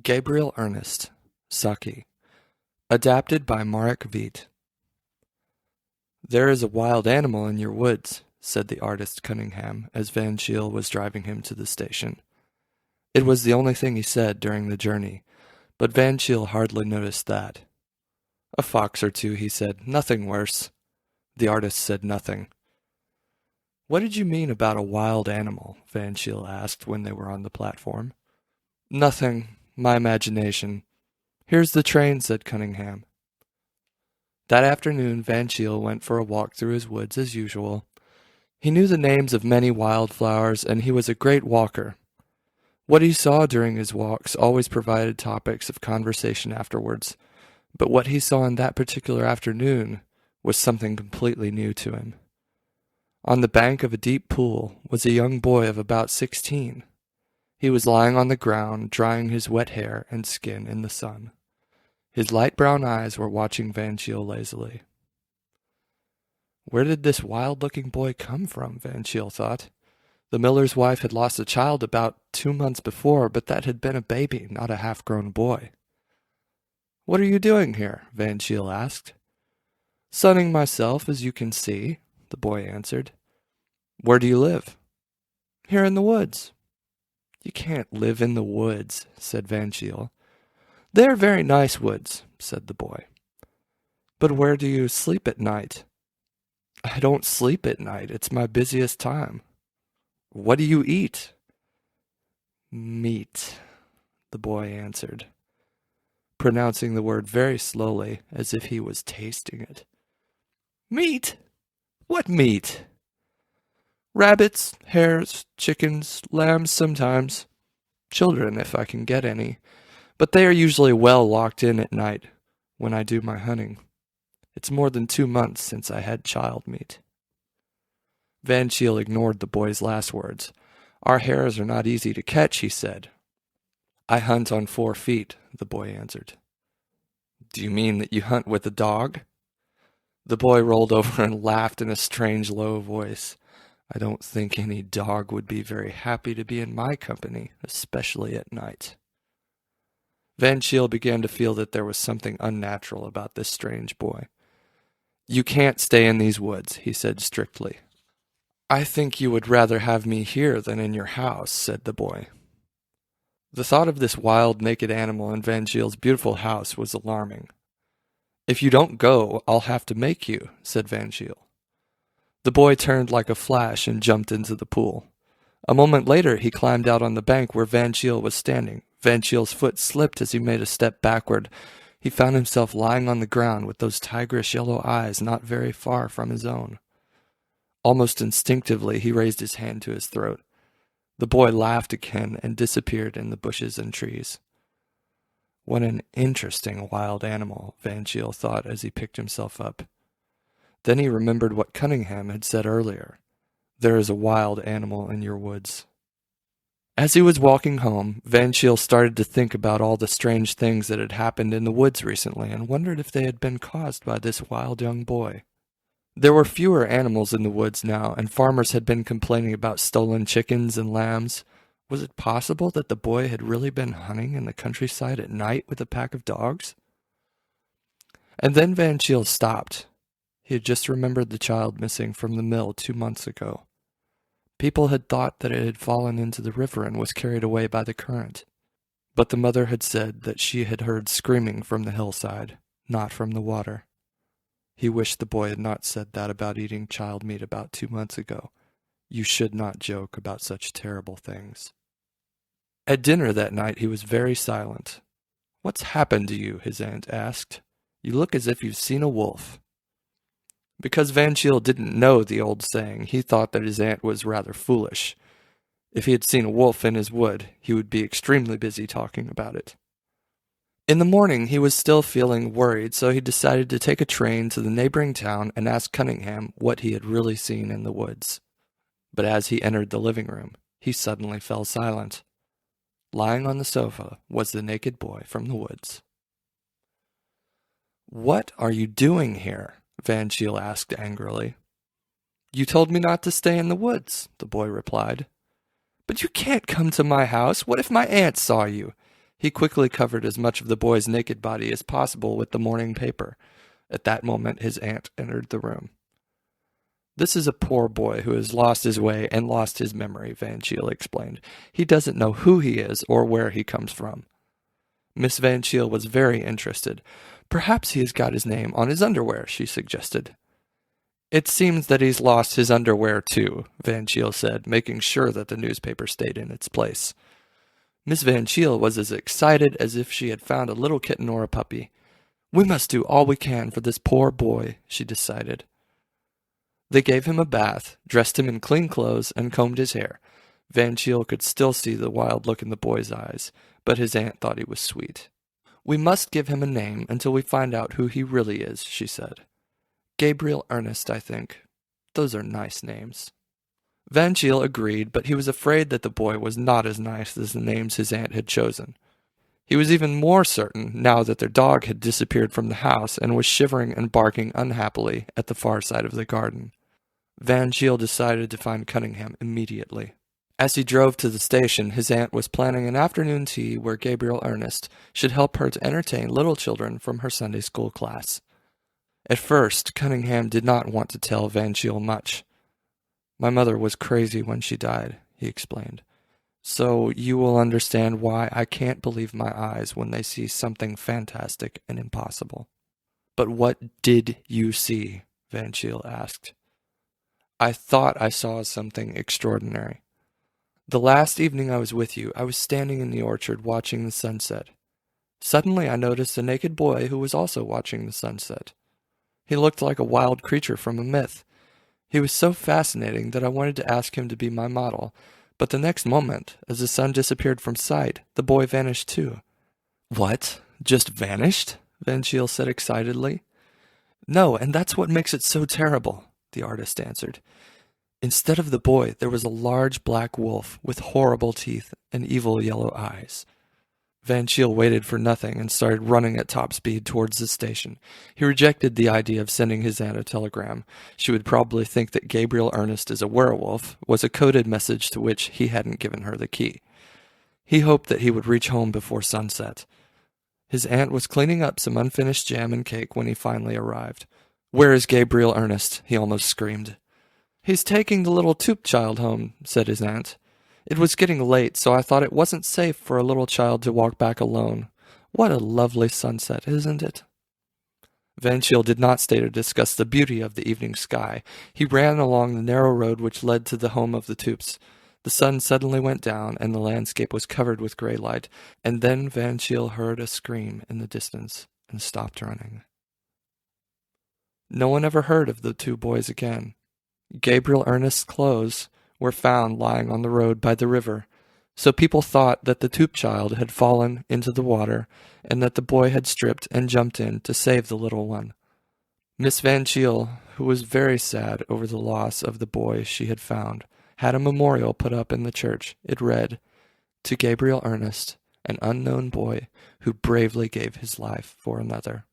Gabriel-Ernest, Saki. Adapted by Marek Veit. "There is a wild animal in your woods," said the artist Cunningham as Van Shiel was driving him to the station. It was the only thing he said during the journey, but Van Shiel hardly noticed that. "A fox or two," he said. "Nothing worse." The artist said nothing. "What did you mean about a wild animal?" Van Shiel asked when they were on the platform. "Nothing. My imagination." "Here's the train," said Cunningham. That afternoon Van Shiel went for a walk through his woods as usual. He knew the names of many wildflowers, and he was a great walker. What he saw during his walks always provided topics of conversation afterwards, but what he saw on that particular afternoon was something completely new to him. On the bank of a deep pool was a young boy of about 16. He was lying on the ground, drying his wet hair and skin in the sun. His light brown eyes were watching Van Shiel lazily. Where did this wild-looking boy come from, Van Shiel thought. The miller's wife had lost a child about 2 months before, but that had been a baby, not a half-grown boy. "What are you doing here?" Van Shiel asked. "Sunning myself, as you can see," the boy answered. "Where do you live?" "Here in the woods." "You can't live in the woods," said Van Shiel. "They're very nice woods," said the boy. "But where do you sleep at night?" "I don't sleep at night. It's my busiest time." "What do you eat?" "Meat," the boy answered, pronouncing the word very slowly, as if he was tasting it. "Meat? What meat?" "Rabbits, hares, chickens, lambs sometimes. Children, if I can get any. But they are usually well locked in at night, when I do my hunting. It's more than 2 months since I had child meat." Van Shiel ignored the boy's last words. "Our hares are not easy to catch," he said. "I hunt on 4 feet, the boy answered. "Do you mean that you hunt with a dog?" The boy rolled over and laughed in a strange low voice. "I don't think any dog would be very happy to be in my company, especially at night." Van Shiel began to feel that there was something unnatural about this strange boy. "You can't stay in these woods," he said strictly. "I think you would rather have me here than in your house," said the boy. The thought of this wild, naked animal in Van Shiel's beautiful house was alarming. "If you don't go, I'll have to make you," said Van Shiel. The boy turned like a flash and jumped into the pool. A moment later he climbed out on the bank where Van Shiel was standing. Van Shiel's foot slipped as he made a step backward. He found himself lying on the ground with those tigerish yellow eyes not very far from his own. Almost instinctively he raised his hand to his throat. The boy laughed again and disappeared in the bushes and trees. What an interesting wild animal, Van Shiel thought as he picked himself up. Then he remembered what Cunningham had said earlier. There is a wild animal in your woods. As he was walking home, Van Shiel started to think about all the strange things that had happened in the woods recently and wondered if they had been caused by this wild young boy. There were fewer animals in the woods now, and farmers had been complaining about stolen chickens and lambs. Was it possible that the boy had really been hunting in the countryside at night with a pack of dogs? And then Van Shiel stopped. He had just remembered the child missing from the mill 2 months ago. People had thought that it had fallen into the river and was carried away by the current. But the mother had said that she had heard screaming from the hillside, not from the water. He wished the boy had not said that about eating child meat about 2 months ago. You should not joke about such terrible things. At dinner that night he was very silent. "What's happened to you?" his aunt asked. "You look as if you've seen a wolf." Because Van Shiel didn't know the old saying, he thought that his aunt was rather foolish. If he had seen a wolf in his wood, he would be extremely busy talking about it. In the morning he was still feeling worried, so he decided to take a train to the neighboring town and ask Cunningham what he had really seen in the woods. But as he entered the living room, he suddenly fell silent. Lying on the sofa was the naked boy from the woods. "What are you doing here?" Van Shiel asked angrily. "You told me not to stay in the woods," the boy replied. "But you can't come to my house. What if my aunt saw you? He quickly covered as much of the boy's naked body as possible with the morning paper. At that moment, his aunt entered the room. "This is a poor boy who has lost his way and lost his memory," Van Cheele explained. "He doesn't know who he is or where he comes from." Miss Van Cheele was very interested. "Perhaps he has got his name on his underwear," she suggested. "It seems that he's lost his underwear too," Van Cheele said, making sure that the newspaper stayed in its place. Miss Van Cheele was as excited as if she had found a little kitten or a puppy. "We must do all we can for this poor boy," she decided. They gave him a bath, dressed him in clean clothes, and combed his hair. Van Cheele could still see the wild look in the boy's eyes, but his aunt thought he was sweet. "We must give him a name until we find out who he really is," she said. "Gabriel-Ernest, I think. Those are nice names." Van Cheele agreed, but he was afraid that the boy was not as nice as the names his aunt had chosen. He was even more certain now that their dog had disappeared from the house and was shivering and barking unhappily at the far side of the garden. Van Cheele decided to find Cunningham immediately. As he drove to the station, his aunt was planning an afternoon tea where Gabriel-Ernest should help her to entertain little children from her Sunday school class. At first, Cunningham did not want to tell Van Cheele much. "My mother was crazy when she died," he explained. "So you will understand why I can't believe my eyes when they see something fantastic and impossible." "But what did you see?" Van Cheele asked. "I thought I saw something extraordinary. The last evening I was with you, I was standing in the orchard watching the sunset. Suddenly I noticed a naked boy who was also watching the sunset. He looked like a wild creature from a myth. He was so fascinating that I wanted to ask him to be my model, but the next moment, as the sun disappeared from sight, the boy vanished too." "What? Just vanished?" Van Cheele said excitedly. "No, and that's what makes it so terrible," the artist answered. "Instead of the boy, there was a large black wolf with horrible teeth and evil yellow eyes." Van Cheele waited for nothing and started running at top speed towards the station. He rejected the idea of sending his aunt a telegram. She would probably think that Gabriel-Ernest is a werewolf was a coded message to which he hadn't given her the key. He hoped that he would reach home before sunset. His aunt was cleaning up some unfinished jam and cake when he finally arrived. "Where is Gabriel-Ernest?" he almost screamed. "He's taking the little Toop child home," said his aunt. "It was getting late, so I thought it wasn't safe for a little child to walk back alone. What a lovely sunset, isn't it?" Van Cheele did not stay to discuss the beauty of the evening sky. He ran along the narrow road which led to the home of the Toops. The sun suddenly went down, and the landscape was covered with gray light, and then Van Cheele heard a scream in the distance and stopped running. No one ever heard of the two boys again. Gabriel-Ernest's clothes were found lying on the road by the river, so people thought that the Toop child had fallen into the water and that the boy had stripped and jumped in to save the little one. Miss Van Cheele, who was very sad over the loss of the boy she had found, had a memorial put up in the church. It read, "To Gabriel-Ernest, an unknown boy who bravely gave his life for another."